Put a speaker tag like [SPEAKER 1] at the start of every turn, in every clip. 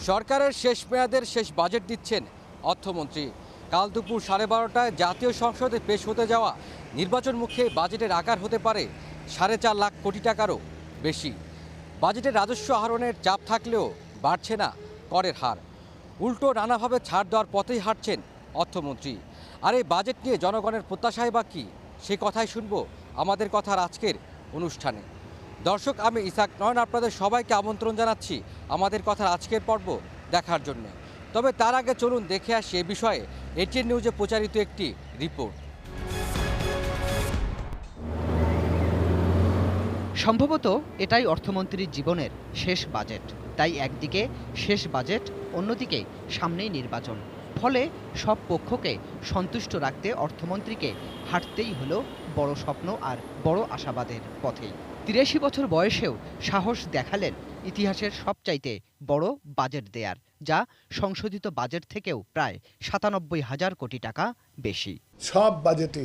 [SPEAKER 1] সরকারের শেষ মেয়াদের শেষ বাজেট দিচ্ছেন অর্থমন্ত্রী। কাল দুপুর 12:30টায় জাতীয় সংসদে পেশ হতে যাওয়া নির্বাচনমুখী বাজেটের আকার হতে পারে 4.5 লাখ কোটি টাকারও বেশি। বাজেটে রাজস্ব আহরণের চাপ থাকলেও বাড়ছে না করের হার, উল্টো নানাভাবে ছাড় দেওয়ার পথেই হাঁটছেন অর্থমন্ত্রী। আর এই বাজেট নিয়ে জনগণের প্রত্যাশাই বা কী, সে কথাই শুনবো আমাদের কথার আজকের অনুষ্ঠানে। দর্শক, আমি ইসাক নয়ন আপনাদের সবাইকে আমন্ত্রণ জানাচ্ছি আমাদের কথার আজকের পর্ব দেখার জন্য। তবে তার আগে চলুন দেখে আসি এ বিষয়ে এটিএন নিউজে প্রচারিত একটি রিপোর্ট।
[SPEAKER 2] সম্ভবত এটাই অর্থমন্ত্রীর জীবনের শেষ বাজেট। তাই একদিকে শেষ বাজেট, অন্যদিকে সামনেই নির্বাচন। ফলে সব পক্ষকে সন্তুষ্ট রাখতে অর্থমন্ত্রীকে হাঁটতেই হলো বড় স্বপ্ন আর বড় আশাবাদের পথে। 83 বছর বয়সেও সাহস দেখালেন ইতিহাসের সবচাইতে বড় বাজেট দেয়ার, যা সংশোধিত বাজেট থেকেও প্রায় 97,000 কোটি টাকা বেশি।
[SPEAKER 3] সব বাজেটে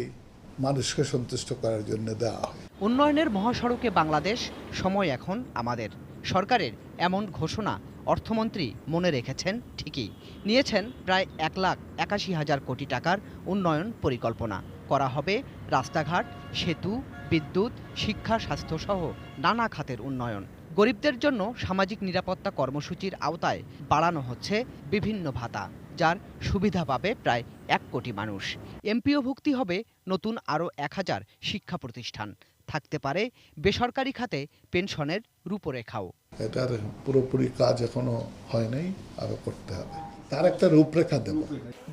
[SPEAKER 3] মানুষকে সন্তুষ্ট করার জন্য দেওয়া হয়।
[SPEAKER 2] উন্নয়নের মহাসড়কে বাংলাদেশ, সময় এখন আমাদের। সরকারের এমন ঘোষণা অর্থমন্ত্রী মনে রেখেছেন ঠিকই। নিয়েছেন প্রায় 1,81,000 কোটি টাকার উন্নয়ন পরিকল্পনা। করা হবে রাস্তাঘাট, সেতু, বিদ্যুৎ, শিক্ষা, স্বাস্থ্যসহ নানা খাতের উন্নয়ন। গরিবদের জন্য সামাজিক নিরাপত্তা কর্মসূচির আওতায় বাড়ানো হচ্ছে বিভিন্ন ভাতা, যার সুবিধা পাবে প্রায় 1 কোটি মানুষ। এমপিওভুক্তি হবে নতুন আরও 1,000 শিক্ষা প্রতিষ্ঠান। থাকতে পারে বেসরকারি খাতে পেনশনের রূপরেখাও।
[SPEAKER 3] এটার পুরোপুরি কাজ এখনো হয় নাই, আরো করতে হবে, তার একটা রূপরেখা দেব।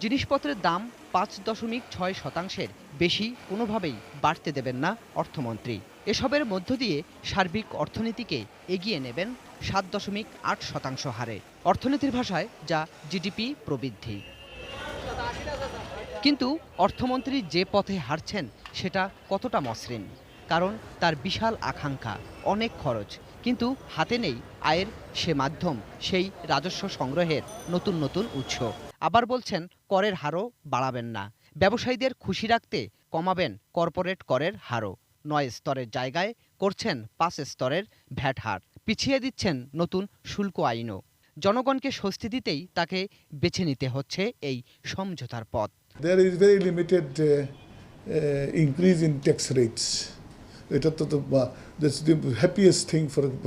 [SPEAKER 2] জিনিসপত্রের দাম 5.6% বেশি কোনোভাবেই বাড়তে দেবেন না অর্থমন্ত্রী। এসবের মধ্য দিয়ে সার্বিক অর্থনীতিকে এগিয়ে নেবেন 7.8% হারে। অর্থনীতির ভাষায় যা জিডিপি প্রবৃদ্ধি। কিন্তু অর্থমন্ত্রী যে পথে হাঁটছেন সেটা কতটা মসৃণ? কারণ তার বিশাল আকাঙ্ক্ষা, অনেক খরচ, কিন্তু হাতে নেই আয়ের সে মাধ্যম, সেই রাজস্ব সংগ্রহের নতুন নতুন উৎস। আবার বলছেন করের হারও বাড়াবেন না। ব্যবসায়ীদের খুশি রাখতে কমাবেন কর্পোরেট করের হারও। 9 স্তরের জায়গায় করছেন 5 স্তরের ভ্যাট হার। পিছিয়ে দিচ্ছেন নতুন শুল্ক আইনও। জনগণকে স্বস্তি দিতেই তাকে বেছে নিতে হচ্ছে এই সমঝোতার পথ।
[SPEAKER 3] There is very limited increase in tax rates. এটা তো that's the happiest thing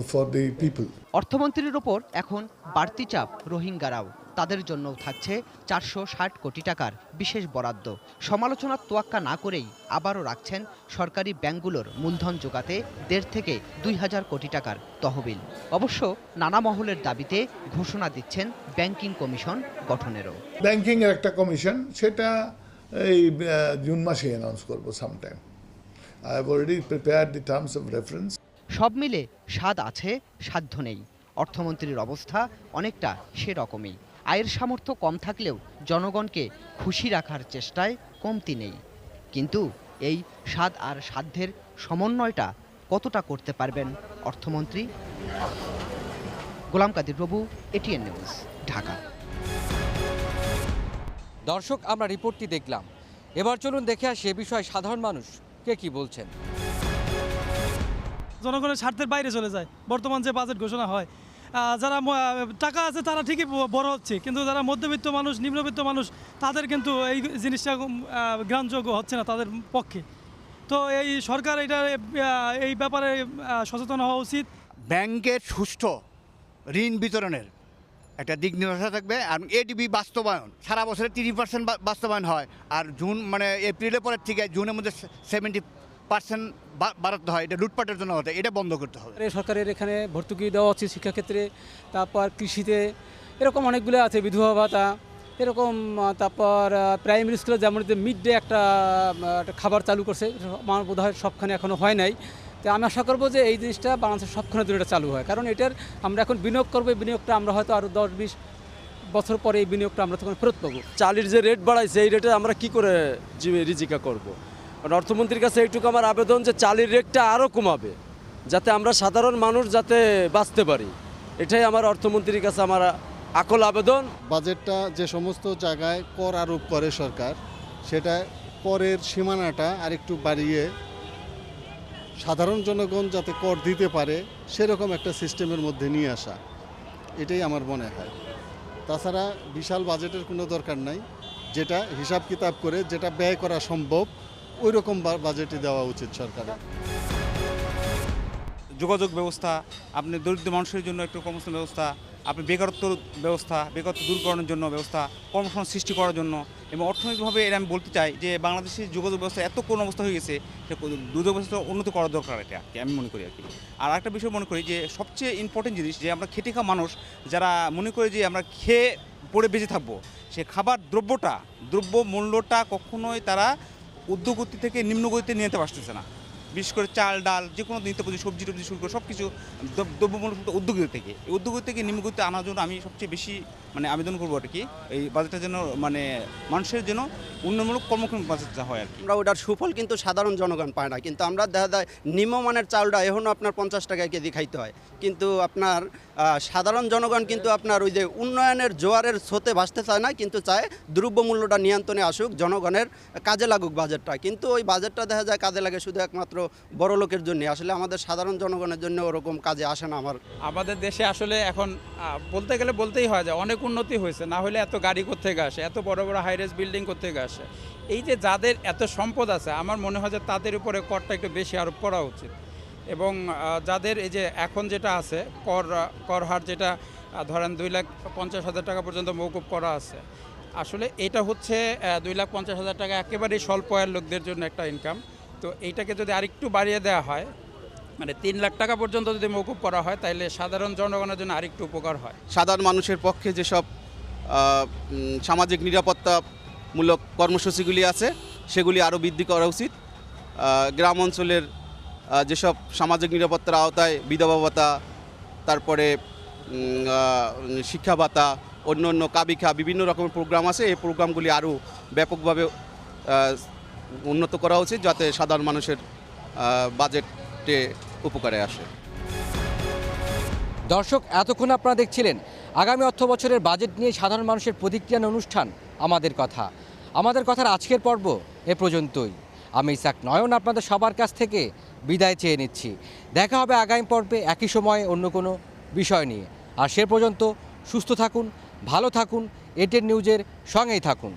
[SPEAKER 3] for the people.
[SPEAKER 2] অর্থমন্ত্রীর ওপর এখন বাড়তি চাপ রোহিঙ্গারাও। তাদের জন্যও থাকছে 460 কোটি টাকার বিশেষ বরাদ্দ। সমালোচনার তোয়াক্কা না করেই আবারও রাখছেন সরকারি ব্যাংকগুলোর মূলধন জোগাতে 1.5 থেকে 2,000 কোটি টাকার তহবিল। অবশ্য নানা মহলের দাবিতে ঘোষণা দিচ্ছেন ব্যাংকিং কমিশন গঠনেরও।
[SPEAKER 3] ব্যাংকিং এর একটা কমিশন, সেটা এই জুন মাসে অ্যানাউন্স করব sometime. I have already prepared the terms of reference.
[SPEAKER 2] সব মিলে স্বাদ আছে, সাধ্য নেই। অর্থমন্ত্রীর অবস্থা অনেকটা সেরকমই। আয়ের সামর্থ্য কম থাকলেও জনগণকে খুশি রাখার চেষ্টায় কমতি নেই। কিন্তু এই স্বাদ আর সাধ্যের সমন্বয়টা কতটা করতে পারবেন অর্থমন্ত্রী? গোলাম কাদির প্রভু, এটিএন নিউজ, ঢাকা।
[SPEAKER 1] দর্শক, আমরা রিপোর্টটি দেখলাম। এবার চলুন দেখে আসি এ বিষয়ে সাধারণ মানুষ কে কি বলছেন।
[SPEAKER 4] জনগণের স্বার্থের বাইরে চলে যায় বর্তমান যে বাজেট ঘোষণা হয়। যারা টাকা আছে তারা ঠিকই বড় হচ্ছে, কিন্তু যারা মধ্যবিত্ত মানুষ, নিম্নবিত্ত মানুষ, তাদের কিন্তু এই জিনিসটা গ্রহণযোগ্য হচ্ছে না তাদের পক্ষে। তো এই সরকার এই ব্যাপারে সচেতন হওয়া উচিত।
[SPEAKER 5] ব্যাংকের সুষ্ঠু ঋণ বিতরণের একটা দিক নির্দেশনা থাকবে। আর এডিবি বাস্তবায়ন সারা বছরে 30% বাস্তবায়ন হয়, আর এপ্রিলের পরের থেকে জুনের মধ্যে 70% বাড়াতে হয়। এটা লুটপাটের জন্য হতে, এটা বন্ধ করতে হবে।
[SPEAKER 6] সরকারের এখানে ভর্তুকি দেওয়া উচিত শিক্ষাক্ষেত্রে, তারপর কৃষিতে, এরকম অনেকগুলো আছে, বিধবা ভাতা এরকম। তারপর প্রাইমারি স্কুলে যেমন মিড ডে একটা খাবার চালু করছে, আমার বোধ হয় সবখানে এখনও হয় নাই। তো আমি আশা করবো যে এই জিনিসটা বাংলাদেশের সবখানে এটা চালু হয়, কারণ এটার আমরা এখন বিনিয়োগ করবো। এই বিনিয়োগটা আমরা হয়তো আরও 10-20 বছর পরে এই বিনিয়োগটা আমরা তখন ফেরত পাবো।
[SPEAKER 7] চালের যে রেট বাড়াইছে, এই রেটে আমরা কি করে জীবিকা করব? অর্থমন্ত্রীর কাছে এইটুকু আমার আবেদন যে চালের রেটটা আরও কমাবে, যাতে আমরা সাধারণ মানুষ যাতে বাঁচতে পারি। এটাই আমার অর্থমন্ত্রীর কাছে আমার আকল আবেদন।
[SPEAKER 8] বাজেটটা যে সমস্ত জায়গায় কর আরোপ করে সরকার, সেটা করের সীমানাটা আরেকটু বাড়িয়ে সাধারণ জনগণ যাতে কর দিতে পারে সেরকম একটা সিস্টেমের মধ্যে নিয়ে আসা, এটাই আমার মনে হয়। তাছাড়া বিশাল বাজেটের কোনো দরকার নাই, যেটা হিসাব কিতাব করে যেটা ব্যয় করা সম্ভব ওই রকম বাজেটই দেওয়া উচিত সরকারের।
[SPEAKER 9] যোগাযোগ ব্যবস্থা, আপনি দরিদ্র মানুষের জন্য একটু কর্মসংস্থান ব্যবস্থা, আপনি বেকারত্ব ব্যবস্থা, বেকারত্ব দূর করানোর জন্য ব্যবস্থা, কর্মসংস্থান সৃষ্টি করার জন্য, এবং অর্থনৈতিকভাবে এর আমি বলতে চাই যে বাংলাদেশের যোগাযোগ ব্যবস্থা এত কোন অবস্থা হয়ে গেছে যে যোগাযোগ ব্যবস্থা উন্নত করা দরকার, এটা আমি মনে করি আর কি। আর একটা বিষয় মনে করি যে সবচেয়ে ইম্পর্টেন্ট জিনিস যে আমরা খেটে খাওয়া মানুষ যারা মনে করি যে আমরা খেয়ে পড়ে বেঁচে থাকবো, সে খাবার দ্রব্য মূল্যটা কখনোই তারা উদ্যোগতি থেকে নিম্নগতিতে নিয়ে যেতে পারতেছে না। বিশেষ করে চাল ডাল যে কোনো নিত্যপ্রয়োজনীয় সবজি টবজি শুরু করে সব কিছু দ্রব্যমূল্য উদ্যোগতি থেকে এই উদ্যোগতি থেকে নিম্নগতিতে আনার জন্য আমি সবচেয়ে বেশি আবেদন করবো আর কি, এই বাজেটটা যেন মানুষের জন্য উন্নয়নমূলক কর্মক্রম বাজেটটা হয় আর কি।
[SPEAKER 10] আমরা ওটার সুফল কিন্তু সাধারণ জনগণ পায় না, কিন্তু আমরা দেখা যায় নিম্নমানের চালটা এখনও আপনার 50 টাকা কেজি খাইতে হয়, কিন্তু আপনার সাধারণ জনগণ কিন্তু আপনার ওই যে উন্নয়নের জোয়ারের স্রোতে ভাসতে চায় না, কিন্তু চায় দ্রব্যমূল্যটা নিয়ন্ত্রণে আসুক, জনগণের কাজে লাগুক বাজেটটা। কিন্তু ওই বাজেটটা দেখা যায় কাজে লাগে শুধু একমাত্র বড় লোকের জন্য, আসলে আমাদের সাধারণ জনগণের জন্য ওরকম কাজে আসে না।
[SPEAKER 11] আমাদের দেশে আসলে এখন বলতে গেলে বলতেই হয় যে অনেক উন্নতি হয়েছে, না হলে এত গাড়ি কোত্থেকে আসে, এত বড় বড় হাইরেজ বিল্ডিং কোত্থেকে আসে। এই যে যাদের এত সম্পদ আছে, আমার মনে হয় যে তাদের উপরে করটা একটু বেশি আরোপ করা উচিত, এবং যাদের এই যে এখন যেটা আছে কর হার যেটা ধরেন 2,50,000 টাকা পর্যন্ত মওকুফ করা আছে, আসলে এটা হচ্ছে 2,50,000 টাকা একেবারেই স্বল্প আয়ের লোকদের জন্য একটা ইনকাম। তো এইটাকে যদি আরেকটু বাড়িয়ে দেওয়া হয়, 3 লাখ টাকা পর্যন্ত যদি মওকুফ করা হয়, তাহলে সাধারণ জনগণের জন্য আরেকটু উপকার হয়।
[SPEAKER 12] সাধারণ মানুষের পক্ষে যেসব সামাজিক নিরাপত্তামূলক কর্মসূচিগুলি আছে সেগুলি আরও বৃদ্ধি করা উচিত। গ্রাম অঞ্চলের যেসব সামাজিক নিরাপত্তার আওতায় বিধবা ভাতা, তারপরে শিক্ষা ভাতা, অন্য কাবিখা বিভিন্ন রকমের প্রোগ্রাম আছে, এই প্রোগ্রামগুলি আরও ব্যাপকভাবে উন্নত করা উচিত, যাতে সাধারণ মানুষের বাজেটে উপকারে আসে।
[SPEAKER 1] দর্শক, এতক্ষণ আপনারা দেখছিলেন আগামী অর্থ বছরের বাজেট নিয়ে সাধারণ মানুষের প্রতিক্রিয়া অনুষ্ঠান আমাদের কথার আজকের পর্ব এ পর্যন্তই। আমি ইসাক নয়ন আপনাদের সবার কাছ থেকে বিদায় চেয়ে নিচ্ছি। দেখা হবে আগামী পর্বে একই সময়ে অন্য কোনো বিষয় নিয়ে। আর সে পর্যন্ত সুস্থ থাকুন, ভালো থাকুন, এটেন নিউজের সঙ্গেই থাকুন।